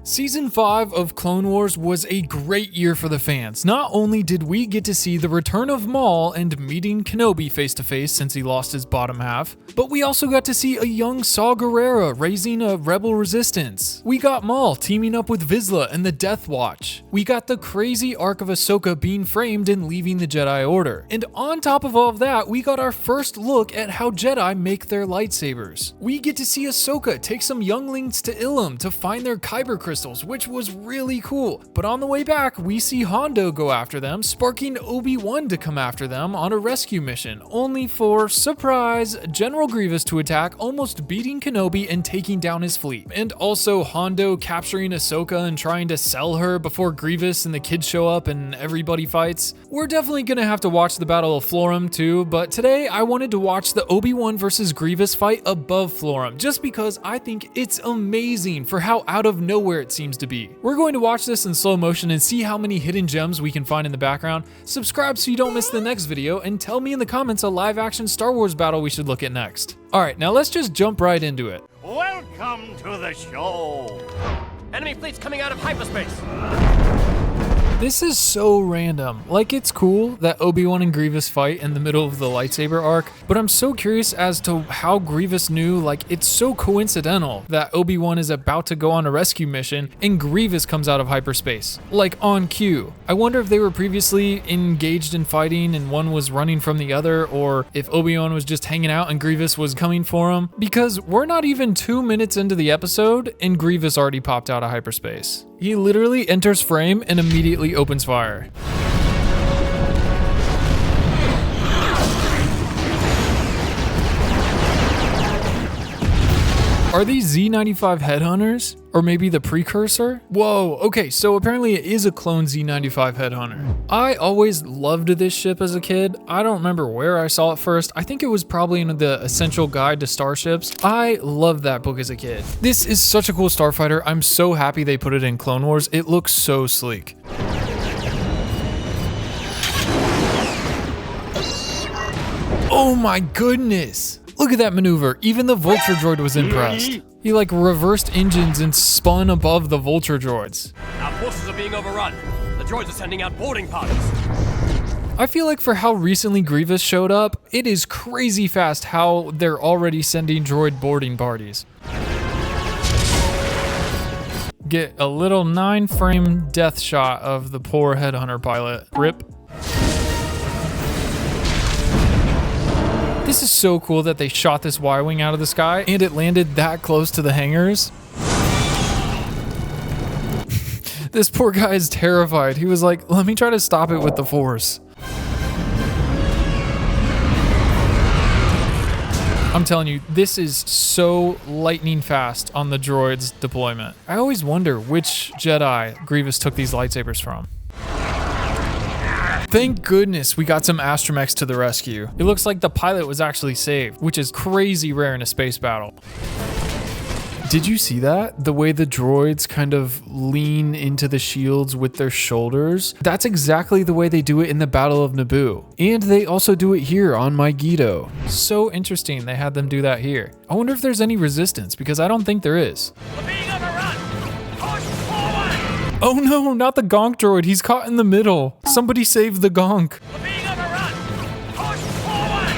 Season 5 of Clone Wars was a great year for the fans. Not only did we get to see the return of Maul and meeting Kenobi face to face since he lost his bottom half, but we also got to see a young Saw Gerrera raising a rebel resistance. We got Maul teaming up with Vizsla and the Death Watch. We got the crazy arc of Ahsoka being framed and leaving the Jedi Order. And on top of all of that, we got our first look at how Jedi make their lightsabers. We get to see Ahsoka take some younglings to Ilum to find their Kyber crystals, which was really cool. But on the way back, we see Hondo go after them, sparking Obi-Wan to come after them on a rescue mission, only for, surprise, General Grievous to attack, almost beating Kenobi and taking down his fleet. And also Hondo capturing Ahsoka and trying to sell her before Grievous and the kids show up and everybody fights. We're definitely gonna have to watch the Battle of Florum too, but today I wanted to watch the Obi-Wan versus Grievous fight above Florum, just because I think it's amazing for how out of nowhere it seems to be. We're going to watch this in slow motion and see how many hidden gems we can find in the background. Subscribe so you don't miss the next video, and tell me in the comments a live action Star Wars battle we should look at next. Alright, now let's just jump right into it. Welcome to the show! Enemy fleets coming out of hyperspace! This is so random. Like, it's cool that Obi-Wan and Grievous fight in the middle of the lightsaber arc, but I'm so curious as to how Grievous knew. Like, it's so coincidental that Obi-Wan is about to go on a rescue mission and Grievous comes out of hyperspace, like on cue. I wonder if they were previously engaged in fighting and one was running from the other, or if Obi-Wan was just hanging out and Grievous was coming for him, because we're not even 2 minutes into the episode and Grievous already popped out of hyperspace. He literally enters frame and immediately opens fire. Are these Z95 headhunters? Or maybe the precursor? Whoa, okay, so apparently it is a clone Z95 headhunter. I always loved this ship as a kid. I don't remember where I saw it first. I think it was probably in the Essential Guide to Starships. I loved that book as a kid. This is such a cool starfighter. I'm so happy they put it in Clone Wars. It looks so sleek. Oh my goodness! Look at that maneuver. Even the Vulture droid was impressed. He like reversed engines and spun above the Vulture droids. Our forces are being overrun. The droids are sending out boarding parties. I feel like for how recently Grievous showed up, it is crazy fast how they're already sending droid boarding parties. Get a little 9-frame death shot of the poor headhunter pilot. RIP. This is so cool that they shot this Y-wing out of the sky and it landed that close to the hangars. This poor guy is terrified. He was like, let me try to stop it with the Force. I'm telling you, this is so lightning fast on the droid's deployment. I always wonder which Jedi Grievous took these lightsabers from. Thank goodness we got some astromechs to the rescue. It looks like the pilot was actually saved, which is crazy rare in a space battle. Did you see that? The way the droids kind of lean into the shields with their shoulders? That's exactly the way they do it in the Battle of Naboo. And they also do it here on Megiddo. So interesting they had them do that here. I wonder if there's any resistance, because I don't think there is. We're being overrun! Push forward! Oh no, not the Gonk droid. He's caught in the middle. Somebody save the Gonk. We're being overrun! Push forward!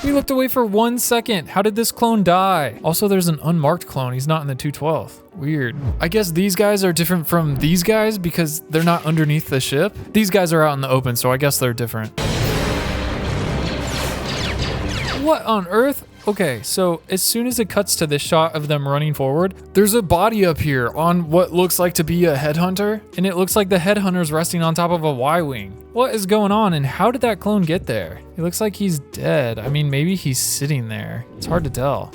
We looked away for 1 second. How did this clone die? Also, there's an unmarked clone. He's not in the 212th. Weird. I guess these guys are different from these guys because they're not underneath the ship. These guys are out in the open, so I guess they're different. What on earth? Okay, so as soon as it cuts to this shot of them running forward, there's a body up here on what looks like to be a headhunter, and it looks like the headhunter's resting on top of a Y-wing. What is going on, and how did that clone get there? It looks like he's dead. I mean, maybe he's sitting there. It's hard to tell.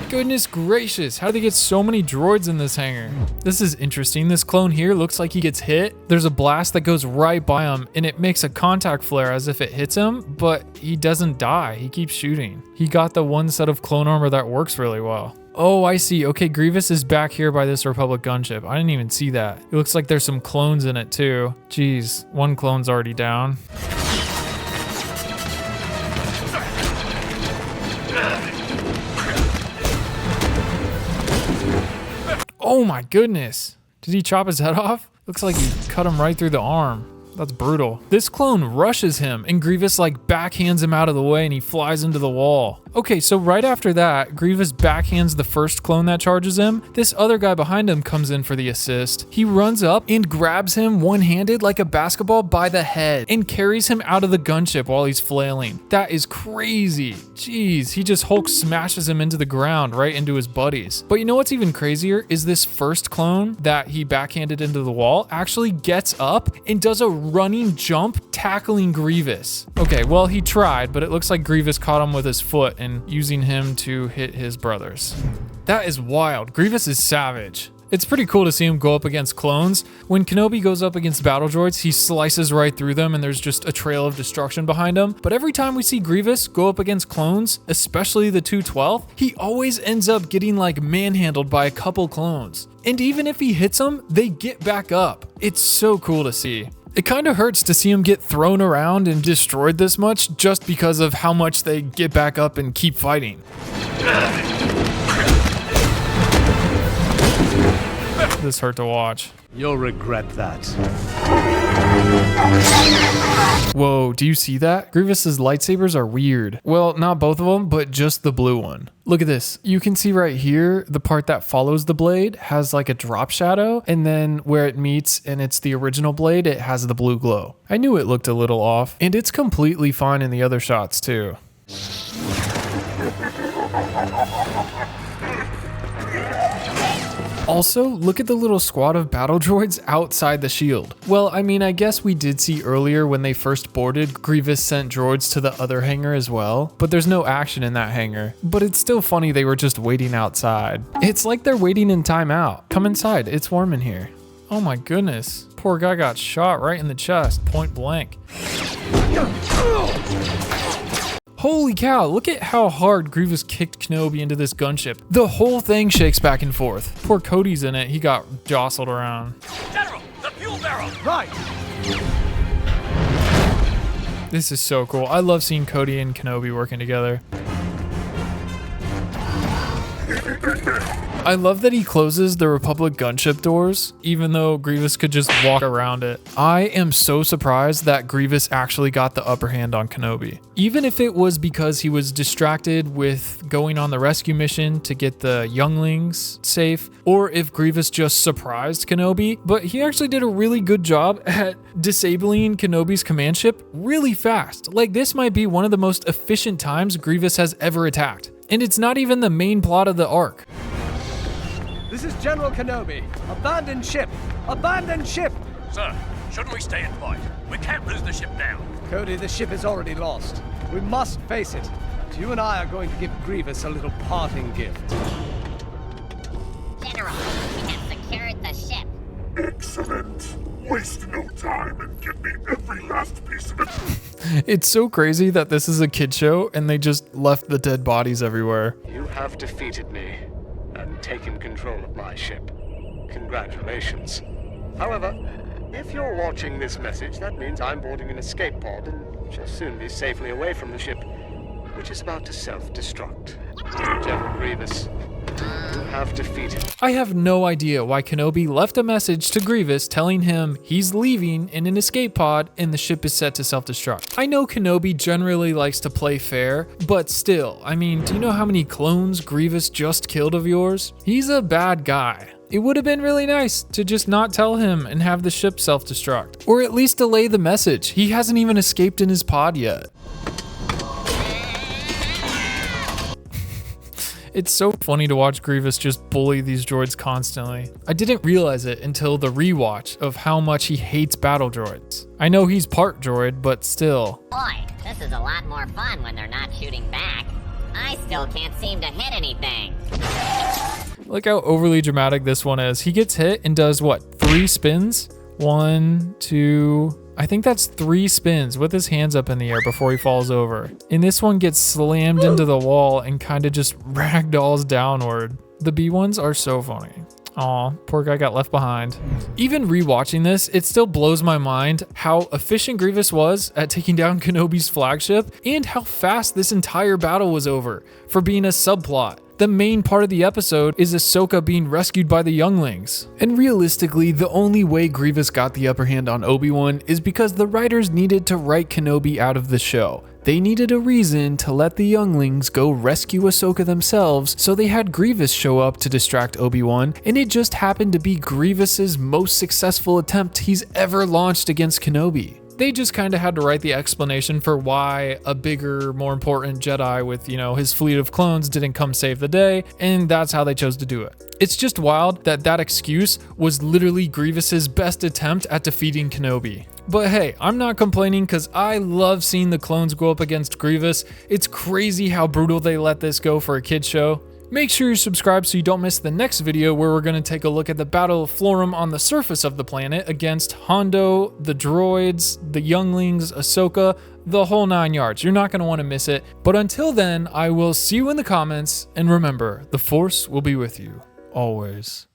Goodness gracious, how did they get so many droids in this hangar? This is interesting. This clone here looks like he gets hit. There's a blast that goes right by him and it makes a contact flare as if it hits him, but he doesn't die. He keeps shooting. He got the one set of clone armor that works really well. Oh, I see. Okay, Grievous is back here by this Republic gunship. I didn't even see that. It looks like there's some clones in it too. Jeez, one clone's already down. Oh my goodness. Did he chop his head off? Looks like he cut him right through the arm. That's brutal. This clone rushes him and Grievous like backhands him out of the way and he flies into the wall. Okay, so right after that, Grievous backhands the first clone that charges him. This other guy behind him comes in for the assist. He runs up and grabs him one-handed like a basketball by the head and carries him out of the gunship while he's flailing. That is crazy. Jeez, he just Hulk smashes him into the ground right into his buddies. But you know what's even crazier is this first clone that he backhanded into the wall actually gets up and does a running jump tackling Grievous. Okay, well he tried, but it looks like Grievous caught him with his foot and using him to hit his brothers. That is wild. Grievous is savage. It's pretty cool to see him go up against clones. When Kenobi goes up against battle droids, he slices right through them and there's just a trail of destruction behind him. But every time we see Grievous go up against clones, especially the 212, he always ends up getting like manhandled by a couple clones. And even if he hits them, they get back up. It's so cool to see. It kind of hurts to see him get thrown around and destroyed this much just because of how much they get back up and keep fighting. This hurt to watch. You'll regret that. Whoa, do you see that? Grievous's lightsabers are weird. Well, not both of them, but just the blue one. Look at this. You can see right here, the part that follows the blade has like a drop shadow, and then where it meets and it's the original blade, it has the blue glow. I knew it looked a little off, and it's completely fine in the other shots too. Also, look at the little squad of battle droids outside the shield. Well, I mean, I guess we did see earlier when they first boarded, Grievous sent droids to the other hangar as well, but there's no action in that hangar. But it's still funny they were just waiting outside. It's like they're waiting in timeout. Come inside, it's warm in here. Oh my goodness. Poor guy got shot right in the chest, point blank. Holy cow, look at how hard Grievous kicked Kenobi into this gunship. The whole thing shakes back and forth. Poor Cody's in it, he got jostled around. General, the fuel barrel! Right! This is so cool. I love seeing Cody and Kenobi working together. I love that he closes the Republic gunship doors, even though Grievous could just walk around it. I am so surprised that Grievous actually got the upper hand on Kenobi. Even if it was because he was distracted with going on the rescue mission to get the younglings safe, or if Grievous just surprised Kenobi, but he actually did a really good job at disabling Kenobi's command ship really fast. Like, this might be one of the most efficient times Grievous has ever attacked. And it's not even the main plot of the arc. This is General Kenobi. Abandon ship! Abandon ship! Sir, shouldn't we stay and fight? We can't lose the ship now. Cody, the ship is already lost. We must face it. But you and I are going to give Grievous a little parting gift. General, we have secured the ship. Excellent. Waste no time and give me every last piece of it. It's so crazy that this is a kid show and they just left the dead bodies everywhere. You have defeated me and taken control of my ship. Congratulations. However, if you're watching this message, that means I'm boarding an escape pod and shall soon be safely away from the ship, which is about to self-destruct. General Grievous, you have defeated. I have no idea why Kenobi left a message to Grievous telling him he's leaving in an escape pod and the ship is set to self-destruct. I know Kenobi generally likes to play fair, but still, I mean, do you know how many clones Grievous just killed of yours? He's a bad guy. It would have been really nice to just not tell him and have the ship self-destruct. Or at least delay the message. He hasn't even escaped in his pod yet. It's so funny to watch Grievous just bully these droids constantly. I didn't realize it until the rewatch of how much he hates battle droids. I know he's part droid, but still. Boy, this is a lot more fun when they're not shooting back. I still can't seem to hit anything. Look how overly dramatic this one is. He gets hit and does what, 3 spins? 1, 2... I think that's 3 spins with his hands up in the air before he falls over. And this one gets slammed into the wall and kind of just ragdolls downward. The B ones are so funny. Aw, poor guy got left behind. Even rewatching this, it still blows my mind how efficient Grievous was at taking down Kenobi's flagship and how fast this entire battle was over for being a subplot. The main part of the episode is Ahsoka being rescued by the younglings. And realistically, the only way Grievous got the upper hand on Obi-Wan is because the writers needed to write Kenobi out of the show. They needed a reason to let the younglings go rescue Ahsoka themselves, so they had Grievous show up to distract Obi-Wan, and it just happened to be Grievous's most successful attempt he's ever launched against Kenobi. They just kind of had to write the explanation for why a bigger, more important Jedi with, his fleet of clones didn't come save the day, and that's how they chose to do it. It's just wild that that excuse was literally Grievous's best attempt at defeating Kenobi. But hey, I'm not complaining because I love seeing the clones go up against Grievous. It's crazy how brutal they let this go for a kid's show. Make sure you're subscribed so you don't miss the next video where we're going to take a look at the Battle of Florum on the surface of the planet against Hondo, the droids, the younglings, Ahsoka, the whole 9 yards. You're not going to want to miss it. But until then, I will see you in the comments, and remember, the Force will be with you, always.